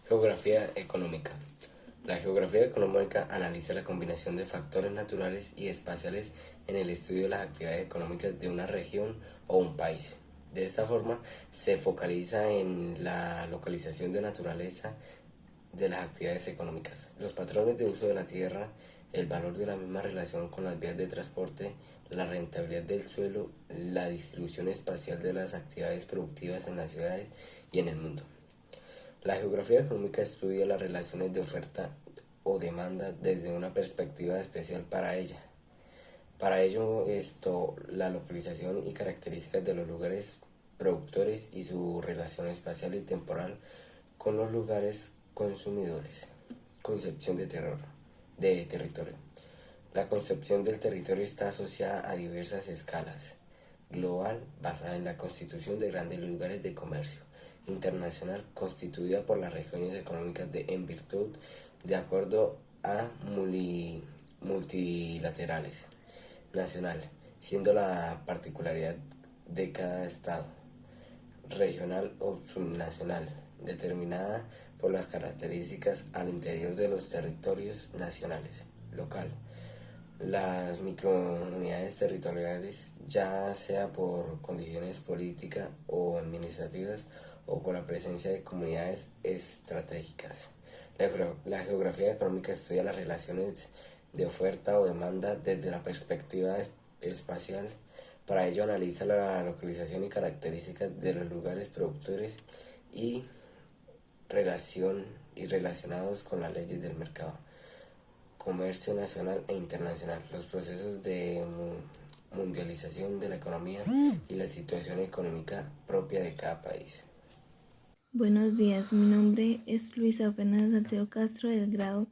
Geografía económica. La geografía económica analiza la combinación de factores naturales y espaciales en el estudio de las actividades económicas de una región o un país. De esta forma, se focaliza en la localización de naturaleza de las actividades económicas, los patrones de uso de la tierra, el valor de la misma relación con las vías de transporte, la rentabilidad del suelo, la distribución espacial de las actividades productivas en las ciudades y en el mundo. La geografía económica estudia las relaciones de oferta o demanda desde una perspectiva especial para ella. Para ello, la localización y características de los lugares productores y su relación espacial y temporal con los lugares consumidores. Concepción de territorio. La concepción del territorio está asociada a diversas escalas. Global, basada en la constitución de grandes lugares de comercio. Internacional, constituida por las regiones económicas en virtud de acuerdo a multilaterales. Nacional, siendo la particularidad de cada estado. Regional o subnacional, determinada por las características al interior de los territorios nacionales. Local, las microunidades territoriales, ya sea por condiciones políticas o administrativas o por la presencia de comunidades estratégicas. La geografía económica estudia las relaciones de oferta o demanda desde la perspectiva espacial. Para ello analiza la localización y características de los lugares productores y relacionados con las leyes del mercado, comercio nacional e internacional, los procesos de mundialización de la economía y la situación económica propia de cada país. Buenos días, mi nombre es Luisa Fernanda Salcedo Castro del grado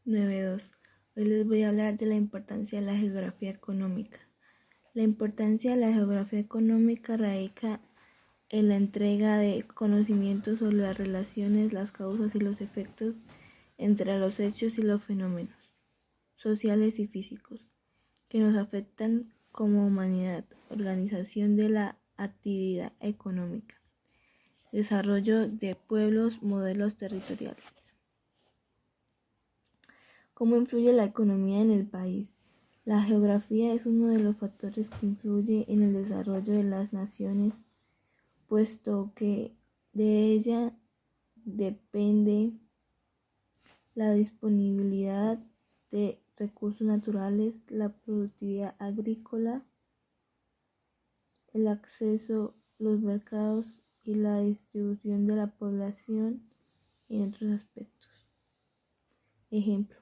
9.2. Hoy les voy a hablar de la importancia de la geografía económica. La importancia de la geografía económica radica en la entrega de conocimientos sobre las relaciones, las causas y los efectos entre los hechos y los fenómenos sociales y físicos que nos afectan como humanidad, organización de la actividad económica, desarrollo de pueblos, modelos territoriales. ¿Cómo influye la economía en el país? La geografía es uno de los factores que influye en el desarrollo de las naciones, puesto que de ella depende la disponibilidad de recursos naturales, la productividad agrícola, el acceso a los mercados y la distribución de la población en otros aspectos. Ejemplo.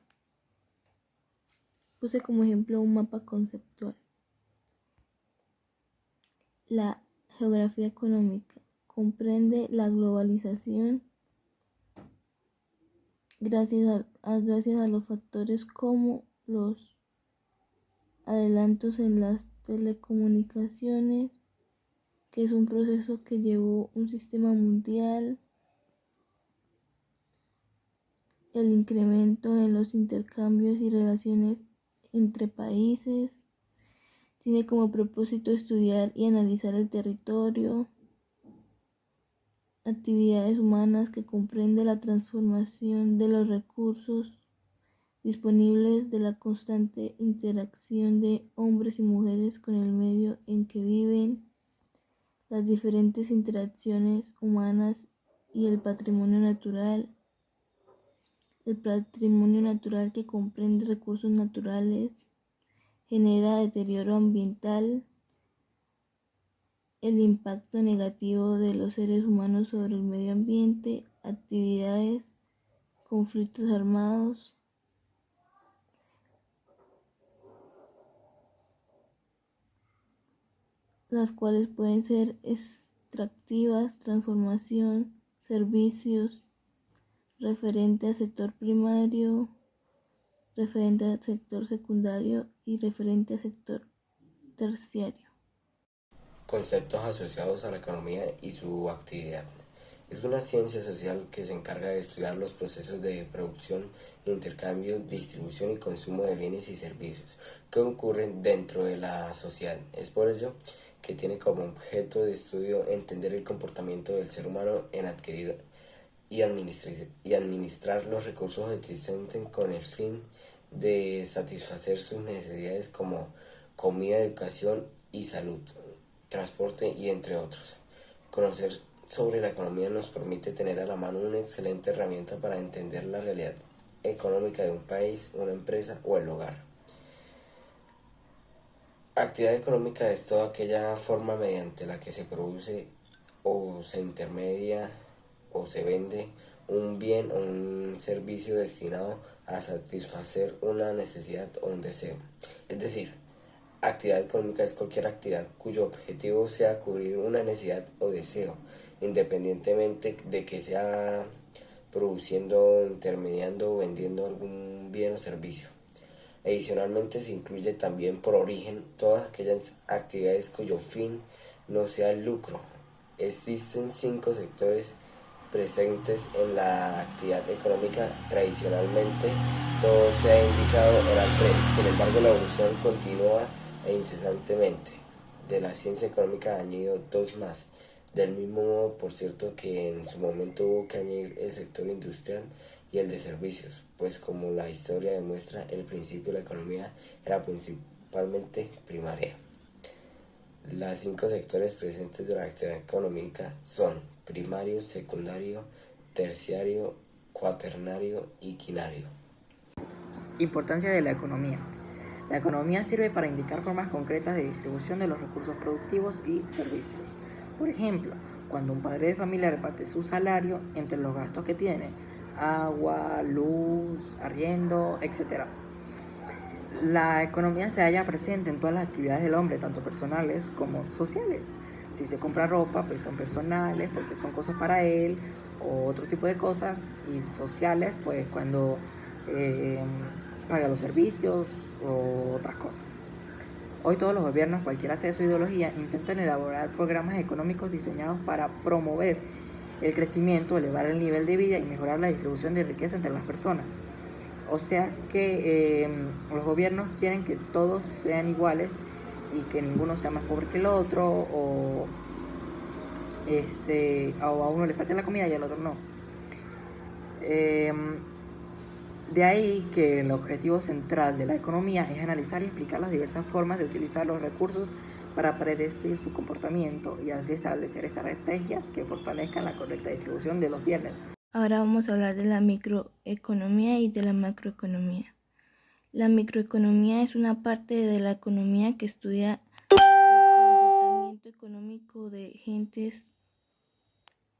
Puse como ejemplo un mapa conceptual. La geografía económica comprende la globalización gracias a los factores como los adelantos en las telecomunicaciones, que es un proceso que llevó un sistema mundial, el incremento en los intercambios y relaciones entre países. Tiene como propósito estudiar y analizar el territorio, actividades humanas que comprende la transformación de los recursos disponibles, de la constante interacción de hombres y mujeres con el medio en que viven, las diferentes interacciones humanas y el patrimonio natural. El patrimonio natural, que comprende recursos naturales, genera deterioro ambiental, el impacto negativo de los seres humanos sobre el medio ambiente, actividades, conflictos armados, las cuales pueden ser extractivas, transformación, servicios, referente al sector primario, referente al sector secundario y referente al sector terciario. Conceptos asociados a la economía y su actividad. Es una ciencia social que se encarga de estudiar los procesos de producción, intercambio, distribución y consumo de bienes y servicios que ocurren dentro de la sociedad. Es por ello que tiene como objeto de estudio entender el comportamiento del ser humano en adquirir y administrar los recursos existentes con el fin de satisfacer sus necesidades como comida, educación y salud, transporte y entre otros. Conocer sobre la economía nos permite tener a la mano una excelente herramienta para entender la realidad económica de un país, una empresa o el hogar. Actividad económica es toda aquella forma mediante la que se produce o se intermedia o se vende un bien o un servicio destinado a satisfacer una necesidad o un deseo. Es decir, actividad económica es cualquier actividad cuyo objetivo sea cubrir una necesidad o deseo, independientemente de que sea produciendo, intermediando o vendiendo algún bien o servicio. Adicionalmente se incluye también por origen todas aquellas actividades cuyo fin no sea el lucro. Existen 5 sectores presentes en la actividad económica. Tradicionalmente todo se ha indicado eran 3, sin embargo la evolución continúa e incesantemente. De la ciencia económica ha añadido 2 más. Del mismo modo, por cierto, que en su momento hubo que añadir el sector industrial y el de servicios, pues como la historia demuestra, el principio de la economía era principalmente primaria. Los 5 sectores presentes de la actividad económica son primario, secundario, terciario, cuaternario y quinario. Importancia de la economía. La economía sirve para indicar formas concretas de distribución de los recursos productivos y servicios. Por ejemplo, cuando un padre de familia reparte su salario entre los gastos que tiene, agua, luz, arriendo, etc. La economía se halla presente en todas las actividades del hombre, tanto personales como sociales. Si se compra ropa, pues son personales porque son cosas para él, o otro tipo de cosas, y sociales, pues cuando paga los servicios o otras cosas. Hoy todos los gobiernos, cualquiera sea su ideología, intentan elaborar programas económicos diseñados para promover el crecimiento, elevar el nivel de vida y mejorar la distribución de riqueza entre las personas. O sea que los gobiernos quieren que todos sean iguales y que ninguno sea más pobre que el otro, o a uno le falta la comida y al otro no. De ahí que el objetivo central de la economía es analizar y explicar las diversas formas de utilizar los recursos para predecir su comportamiento y así establecer estrategias que fortalezcan la correcta distribución de los bienes. Ahora vamos a hablar de la microeconomía y de la macroeconomía. La microeconomía es una parte de la economía que estudia el comportamiento económico de gentes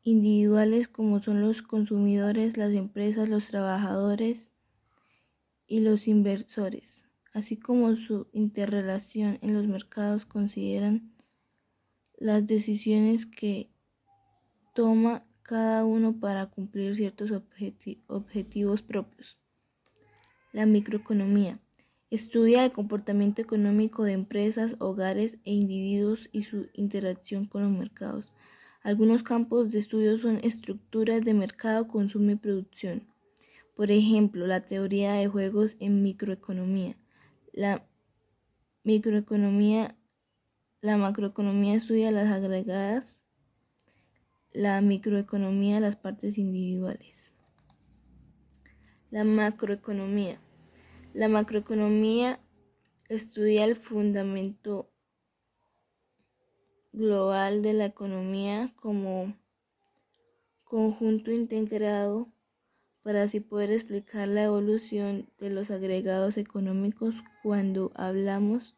individuales como son los consumidores, las empresas, los trabajadores y los inversores, así como su interrelación en los mercados. Consideran las decisiones que toma cada uno para cumplir ciertos objetivos propios. La microeconomía estudia el comportamiento económico de empresas, hogares e individuos y su interacción con los mercados. Algunos campos de estudio son estructuras de mercado, consumo y producción. Por ejemplo, la teoría de juegos en microeconomía. La macroeconomía estudia las agregadas, la microeconomía las partes individuales. La macroeconomía. La macroeconomía estudia el fundamento global de la economía como conjunto integrado para así poder explicar la evolución de los agregados económicos. Cuando hablamos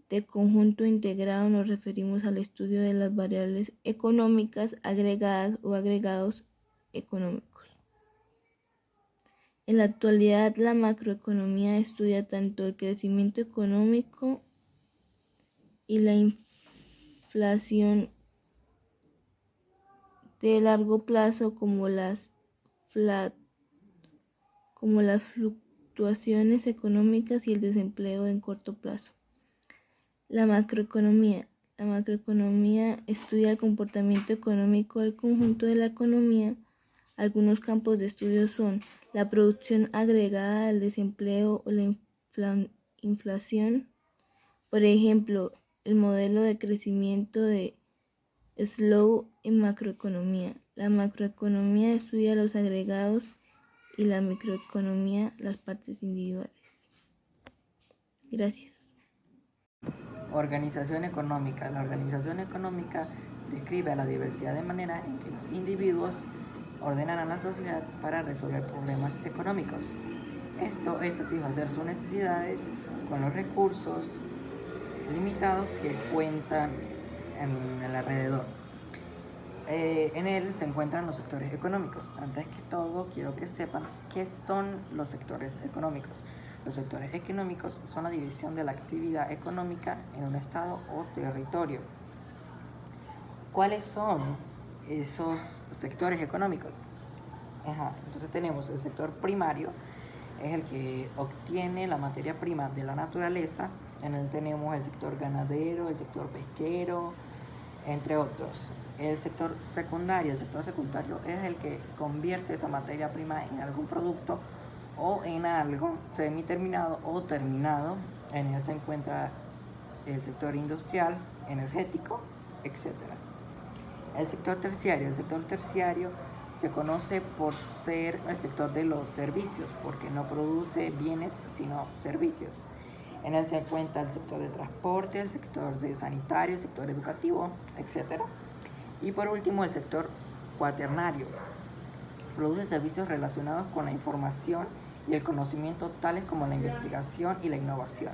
de conjunto integrado nos referimos al estudio de las variables económicas agregadas o agregados económicos. En la actualidad, la macroeconomía estudia tanto el crecimiento económico y la inflación de largo plazo como las fluctuaciones económicas y el desempleo en corto plazo. La macroeconomía. La macroeconomía estudia el comportamiento económico del conjunto de la economía. Algunos campos de estudio son la producción agregada, el desempleo o la inflación. Por ejemplo, el modelo de crecimiento de Slow en macroeconomía. La macroeconomía estudia los agregados y la microeconomía las partes individuales. Gracias. Organización económica. La organización económica describe a la diversidad de maneras en que los individuos ordenan a la sociedad para resolver problemas económicos. Esto es satisfacer sus necesidades con los recursos limitados que cuentan en el alrededor. En él se encuentran los sectores económicos. Antes que todo, quiero que sepan qué son los sectores económicos. Los sectores económicos son la división de la actividad económica en un estado o territorio. ¿Cuáles son esos sectores económicos? Entonces tenemos el sector primario, es el que obtiene la materia prima de la naturaleza. En él tenemos el sector ganadero, el sector pesquero, entre otros. El sector secundario es el que convierte esa materia prima en algún producto o en algo semiterminado o terminado. En él se encuentra el sector industrial, energético, etc. El sector terciario se conoce por ser el sector de los servicios, porque no produce bienes sino servicios. En él se encuentra el sector de transporte, el sector de sanitario, el sector educativo, etc. Y por último, el sector cuaternario. Produce servicios relacionados con la información y el conocimiento, tales como la investigación y la innovación.